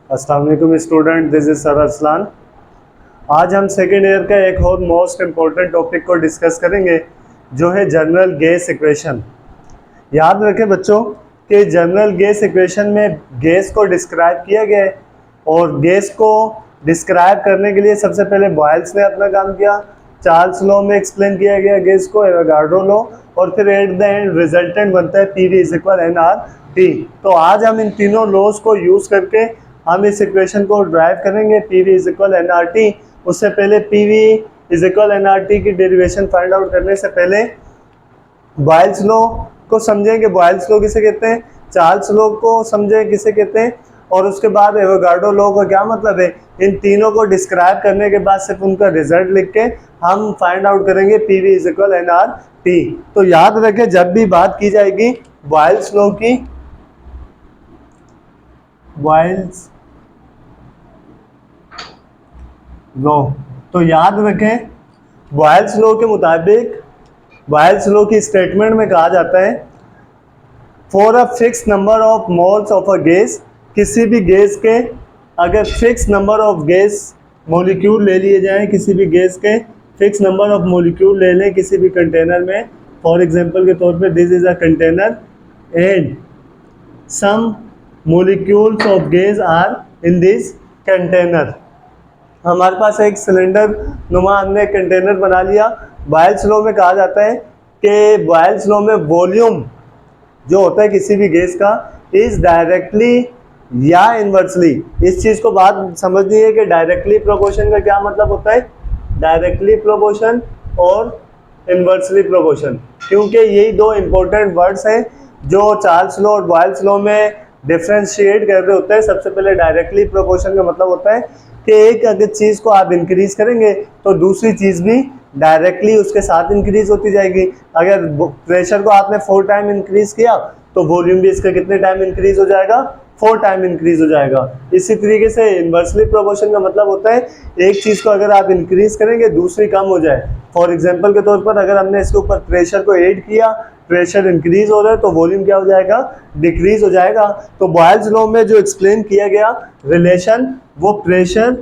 अस्सलाम वालेकुम student, this is sir Aslan. आज हम सेकेंड ईयर का एक और मोस्ट इम्पोर्टेंट टॉपिक को डिस्कस करेंगे जो है जनरल गैस इक्वेशन। याद रखें बच्चों कि जनरल गैस इक्वेशन में गैस को डिस्क्राइब किया गया है और गैस को डिस्क्राइब करने के लिए सबसे पहले बॉयल्स ने अपना काम किया, चार्ल्स लॉ में एक्सप्लेन किया गया गैस को, एवोगाड्रो लॉ, और फिर एट द एंड रिजल्टेंट बनता है PV is equal N R T. तो आज हम इन तीनों लॉज को यूज करके हम इस इक्वेशन को ड्राइव करेंगे, PV is equal N R T. उससे पहले PV is equal N R T की डेरिवेशन फाइंड आउट करने से पहले बॉयल्स लॉ को समझें कि बॉयल्स लॉ किसे कहते हैं, चार्ल्स लॉ को समझें किसे कहते हैं, और उसके बाद एवोगाड्रो लॉ का क्या मतलब है। इन तीनों को डिस्क्राइब करने के बाद सिर्फ उनका रिजल्ट लिख के हम फाइंड आउट करेंगे PV is equal N R T. तो याद रखें जब भी बात की जाएगी बॉयल्स लॉ की, बॉयल्स लॉ, तो याद रखें बॉयल्स लॉ के मुताबिक बॉयल्स लॉ की स्टेटमेंट में कहा जाता है for a fix number of moles of a gas, किसी भी गैस के अगर fix number of gas molecule ले लिए जाएं, किसी भी गैस के फिक्स नंबर ऑफ मॉलिक्यूल ले लें किसी भी कंटेनर में, फॉर एग्जांपल के तौर पे this is a container and some molecules of gas are in this container. हमारे पास एक सिलेंडर नुमा हमने कंटेनर बना लिया। बॉयल्स लॉ में कहा जाता है कि बॉयल्स लॉ में वॉल्यूम जो होता है किसी भी गैस का इज डायरेक्टली या इनवर्सली, इस चीज को बात समझनी है कि डायरेक्टली प्रोपोर्शन का क्या मतलब होता है, डायरेक्टली प्रोपोर्शन और इनवर्सली प्रोपोर्शन, क्योंकि यही दो इंपॉर्टेंट वर्ड्स हैं जो चार्ल्स लॉ और बॉयल्स लॉ में डिफ्रेंशिएट कर रहे होते हैं। सबसे पहले डायरेक्टली प्रोपोर्शन का मतलब होता है कि एक अगर चीज को आप इंक्रीज करेंगे तो दूसरी चीज भी डायरेक्टली उसके साथ इंक्रीज होती जाएगी। अगर प्रेशर को आपने 4 टाइम इंक्रीज किया तो वॉल्यूम भी इसका कितने टाइम इंक्रीज हो जाएगा, 4 टाइम इंक्रीज हो जाएगा। इसी तरीके से इनवर्सली प्रोपोर्शन का मतलब होता है एक चीज को अगर आप इंक्रीज करेंगे दूसरी कम हो जाए। फॉर एग्जांपल के तौर पर अगर हमने इसके ऊपर प्रेशर को ऐड किया, प्रेशर इंक्रीज हो रहा है तो वॉल्यूम क्या हो जाएगा, डिक्रीज हो जाएगा। तो बॉयल्स लॉ में जो एक्सप्लेन किया गया रिलेशन वो प्रेशर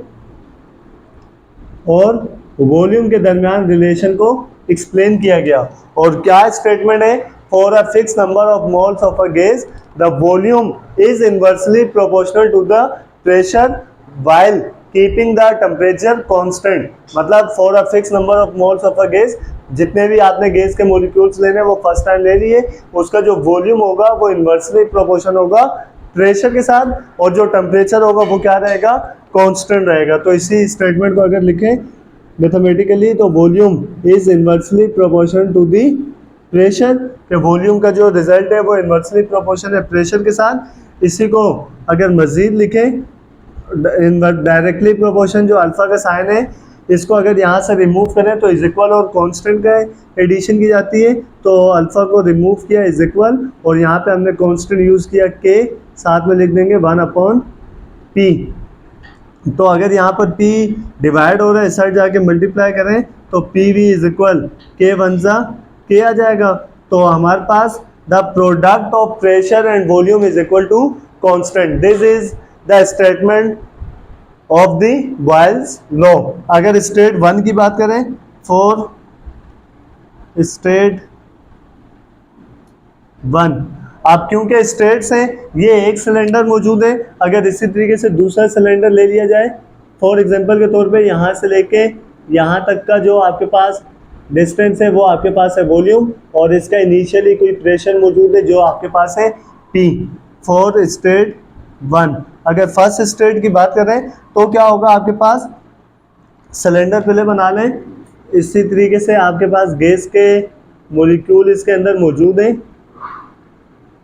और वॉल्यूम के दरमियान रिलेशन को एक्सप्लेन किया गया। और क्या स्टेटमेंट है, for a fix number of moles of a gas the volume is inversely proportional to the pressure while keeping the temperature constant. मतलब for a fix number of moles of a gas, जितने भी आपने gas के molecules लेने वो first time ले लिए, उसका जो वॉल्यूम होगा वो इनवर्सली प्रोपोर्शनल होगा प्रेशर के साथ, और जो टेम्परेचर होगा वो क्या रहेगा, कांस्टेंट रहेगा। तो इसी स्टेटमेंट को अगर लिखें मैथमेटिकली तो volume is inversely proportional to the pressure, के वॉल्यूम का जो रिजल्ट है वो इनवर्सली प्रोपोर्शनल है प्रेशर के साथ। इसी को अगर मजीद लिखें डायरेक्टली प्रोपोर्शन जो अल्फा का साइन है, इसको अगर यहाँ से रिमूव करें तो इज इक्वल और कांस्टेंट का एडिशन की जाती है, तो अल्फा को रिमूव किया इज इक्वल और यहाँ पे हमने कांस्टेंट यूज़ किया के, साथ में लिख देंगे 1/p। तो अगर यहाँ पर p डिवाइड हो रहा है इस साइड जाके मल्टीप्लाई करें तो पी वी इज इक्वल के 1 के आ जाएगा। तो हमारे पास the product of pressure and volume is equal to constant. This is the statement of the Boyle's law. अगर स्टेट 1 की बात करें, फॉर स्टेट 1, आप क्योंकि स्टेट्स हैं ये एक सिलेंडर मौजूद है, अगर इसी तरीके से दूसरा सिलेंडर ले लिया जाए, फॉर एग्जांपल के तौर पे यहाँ से लेके यहाँ तक का जो आपके पास डिस्टेंस है वो आपके पास है वॉल्यूम, और इसका इनिशियली कोई प्रेशर मौजूद है जो आपके पास है P फॉर स्टेट 1। अगर फर्स्ट स्टेट की बात करें तो क्या होगा, आपके पास सिलेंडर पहले बना लें, इसी तरीके से आपके पास गैस के मॉलिक्यूल इसके अंदर मौजूद हैं,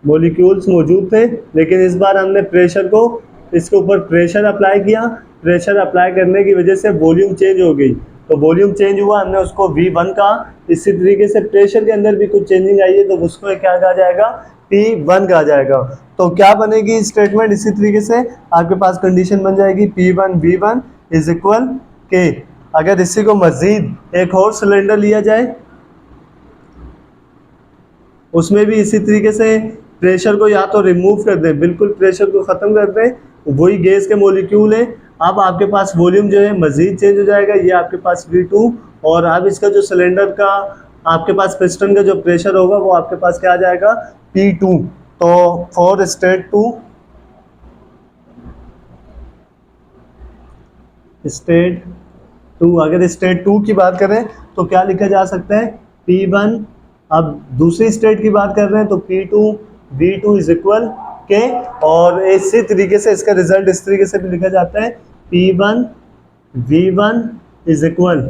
मॉलिक्यूल्स मौजूद थे, लेकिन इस बार हमने प्रेशर को इसके ऊपर प्रेशर अप्लाई किया। प्रेशर अप्लाई करने की वजह से वॉल्यूम चेंज हो गई, तो वॉल्यूम चेंज हुआ, हमने उसको V1 कहा। इसी तरीके से प्रेशर के अंदर भी कुछ चेंजिंग आई है तो उसको क्या कहा जाएगा, P1 कहा जाएगा। तो क्या बनेगी स्टेटमेंट, इसी तरीके से आपके पास कंडीशन बन जाएगी P1 V1 इज इक्वल के। अगर इसी को मजीद एक और सिलेंडर लिया जाए उसमें भी इसी तरीके से प्रेशर को या तो रिमूव कर दें, बिल्कुल प्रेशर को ख़त्म कर दें, वही गैस के मॉलिक्यूल है। अब आपके पास वॉल्यूम जो है मजीद चेंज हो जाएगा, ये आपके पास V2, और अब इसका जो सिलेंडर का आपके पास पिस्टन का जो प्रेशर होगा वो आपके पास क्या आ जाएगा, P2। तो फॉर स्टेट 2, अगर स्टेट 2 की बात करें तो क्या लिखा जा सकता है, P1। अब दूसरी स्टेट की बात कर रहे हैं तो P2 V2 इज इक्वल के, और इसी तरीके से इसका रिजल्ट इस तरीके से भी लिखा जाता है, P1 V1 is equal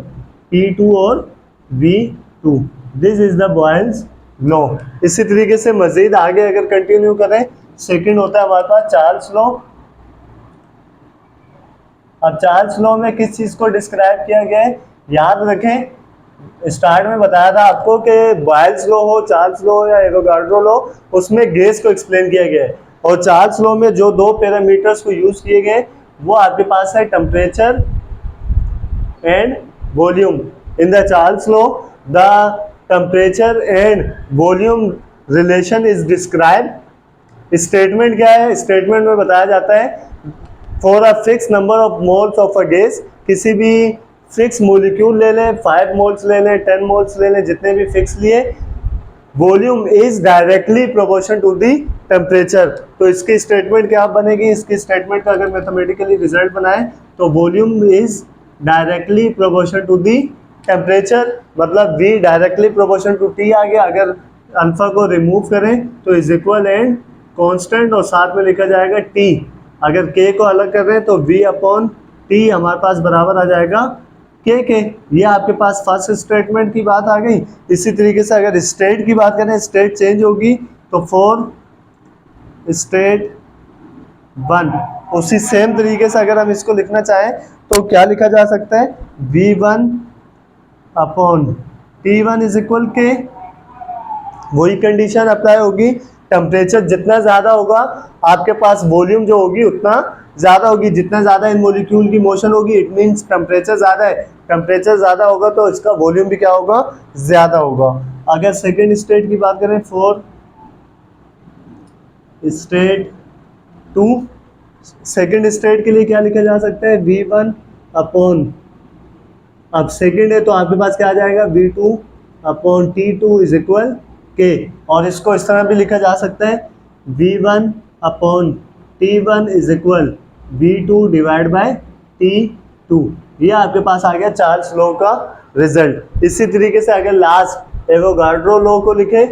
P2 और V2। This is the Boyle's law. इसी तरीके से मजीद आगे अगर कंटिन्यू करें, सेकंड होता है हमारे पास चार्ल्स लॉ। अब चार्ल्स लॉ में किस चीज को डिस्क्राइब किया गया है, याद रखें स्टार्ट में बताया था आपको कि बॉयल्स लॉ हो, चार्ल्स लॉ या एवोगाड्रो लॉ, उसमें गैस को एक्सप्लेन किया गया है। और चार्ल्स लॉ में जो दो पैरामीटर्स को यूज किए गए वो आपके पास है temperature and volume. In the Charles law the temperature and volume relation is describe. Statement क्या है, स्टेटमेंट में बताया जाता है for a fix number of moles of a gas, किसी भी फिक्स मोलिक्यूल ले लें, 5 मोल्स ले लें, 10 मोल्स ले लें, जितने भी फिक्स लिए, volume is directly proportion to the temperature. तो इसकी स्टेटमेंट क्या बनेगी, इसकी स्टेटमेंट का अगर मैथमेटिकली रिजल्ट बनाए तो volume is directly proportion to the temperature, मतलब V directly proportion to T आ गया। अगर अल्फा को रिमूव करें तो इज इक्वल एंड कांस्टेंट, और साथ में लिखा जाएगा T। अगर K को अलग कर रहे हैं तो V अपॉन T हमारे पास बराबर आ जाएगा के। ये आपके पास फर्स्ट स्टेटमेंट की बात आ गई। इसी तरीके से अगर स्टेट की बात करें, स्टेट चेंज होगी तो फॉर स्टेट 1, उसी सेम तरीके से अगर हम इसको लिखना चाहें तो क्या लिखा जा सकता है, V1 upon T1 is equal के। वही कंडीशन अप्लाई होगी, टेम्परेचर जितना ज़्यादा होगा आपके पास वॉल्यूम जो होगी उतना ज़्यादा होगी। जितना ज़्यादा इन मॉलिक्यूल की मोशन होगी इट मीन्स टेम्परेचर ज़्यादा है, टेम्परेचर ज़्यादा होगा तो इसका वॉल्यूम भी क्या होगा, ज़्यादा होगा। अगर सेकेंड स्टेट की बात करें, फॉर स्टेट 2, सेकेंड स्टेट के लिए क्या लिखा जा सकता है, V1 अपॉन, अब सेकेंड है तो आपके पास क्या आ जाएगा, V2 upon T2 is equal के। और इसको इस तरह भी लिखा जा सकता है, V1 upon T1 is equal V2 divide by T2। ये आपके पास आ गया चार्ल्स लॉ का रिजल्ट। इसी तरीके से अगर लास्ट एवोगाड्रो लॉ को लिखे,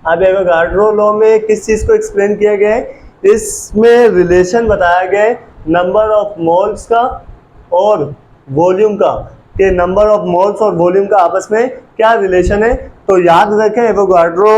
अब एवोगाड्रो लॉ में किस चीज को एक्सप्लेन किया गया है, इसमें रिलेशन बताया गया है नंबर ऑफ मोल्स का और वॉल्यूम का, कि नंबर ऑफ मोल्स और वॉल्यूम का आपस में क्या रिलेशन है। तो याद रखें एवोगाड्रो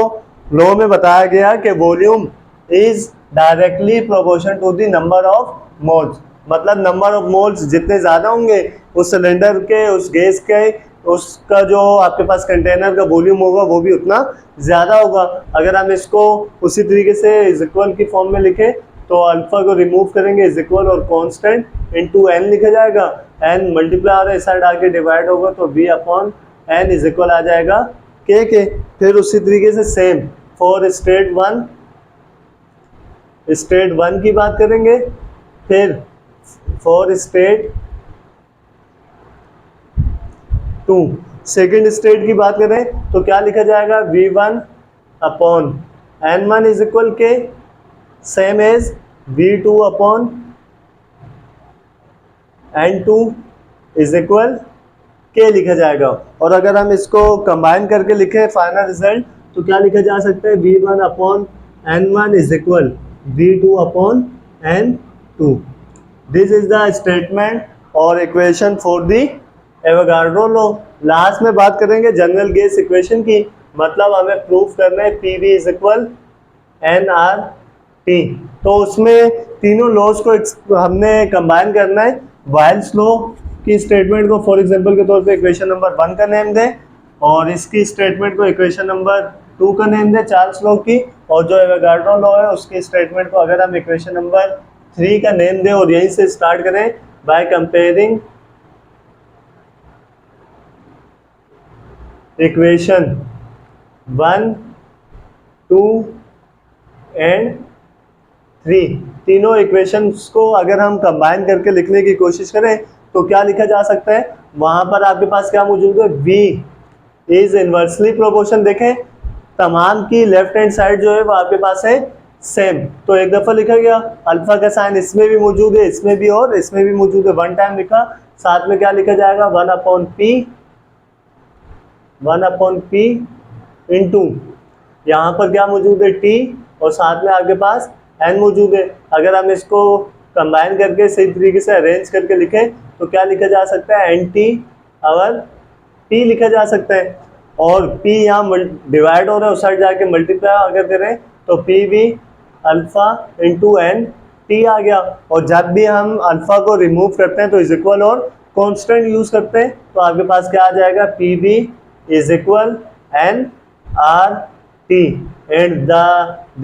लॉ में बताया गया कि volume is directly proportion to the number of moles, मतलब नंबर ऑफ मोल्स जितने ज़्यादा होंगे उस सिलेंडर के, उस गैस के, उसका जो आपके पास कंटेनर का वॉल्यूम होगा वो भी उतना ज़्यादा होगा। अगर हम इसको उसी तरीके से इज इक्वल की फॉर्म में लिखें तो अल्फा को रिमूव करेंगे, इज इक्वल और कांस्टेंट इनटू n लिखा जाएगा, n मल्टीप्लाई और इस साइड आके डिवाइड होगा तो v upon n is equal आ जाएगा के। फिर उसी तरीके से सेम फॉर स्टेट 1 की बात करेंगे, फिर फॉर स्टेट 2 सेकेंड स्टेट की बात करें तो क्या लिखा जाएगा, V1 upon N1 is equal K, same as V2 upon N2 is equal K लिखा जाएगा। और अगर हम इसको कंबाइन करके लिखें फाइनल रिजल्ट तो क्या लिखा जा सकता है, V1 upon N1 is equal V2 upon N2। This is the statement और equation for the Avogadro law. Last में बात करेंगे जनरल गैस इक्वेशन की, मतलब हमें प्रूफ करना है PV इज इक्वल nRT। तो उसमें तीनों लॉज को हमने कंबाइन करना है। बॉयल्स लॉ की स्टेटमेंट को फॉर एग्जांपल के तौर पे इक्वेशन नंबर 1 का नेम दें, और इसकी स्टेटमेंट को इक्वेशन नंबर 2 का नेम दें चार्ल्स लॉ की, और जो एवोगाड्रो लॉ है उसकी स्टेटमेंट को अगर हम इक्वेशन नंबर 3 का नेम दें, और यहीं से स्टार्ट करें बाय कंपेयरिंग इक्वेशन 1, 2 एंड 3, तीनों इक्वेशंस को अगर हम कंबाइन करके लिखने की कोशिश करें तो क्या लिखा जा सकता है? वहां पर आपके पास क्या मौजूद है? v is inversely proportion. देखें तमाम की लेफ्ट हैंड साइड जो है वो आपके पास है सेम, तो एक दफा लिखा गया, अल्फा का साइन इसमें भी मौजूद है, इसमें भी और इसमें भी मौजूद है, वन टाइम लिखा, साथ में क्या लिखा जाएगा? 1/p इंटू यहाँ पर क्या मौजूद है? t, और साथ में आपके पास n मौजूद है। अगर हम इसको कंबाइन करके सही तरीके से अरेंज करके लिखें तो क्या लिखा जा सकता है? nt/p लिखा जा सकता है, और p यहाँ डिवाइड हो रहा है, उस साइड जाके मल्टीप्लाई अगर करें तो p भी अल्फा इंटू n t आ गया। और जब भी हम अल्फा को रिमूव करते हैं तो इज इक्वल और कांस्टेंट यूज करते हैं, तो आपके पास क्या आ जाएगा? p भी is equal n r t, and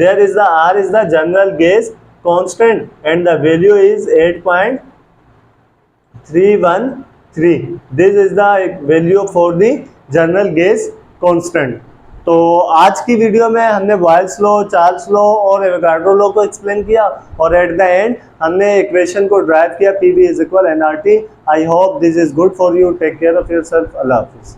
there is the r is the general gauge constant and the value is 8.313. This is the value for the general gauge constant. तो आज की वीडियो में हमने बॉयल्स लॉ, चार्ल्स लॉ और Avogadro law को explain किया, और at the end हमने इक्वेशन को ड्राइव किया, P V is equal N R T. I hope this is good for you. Take care of yourself. अल्लाह हाफिज़।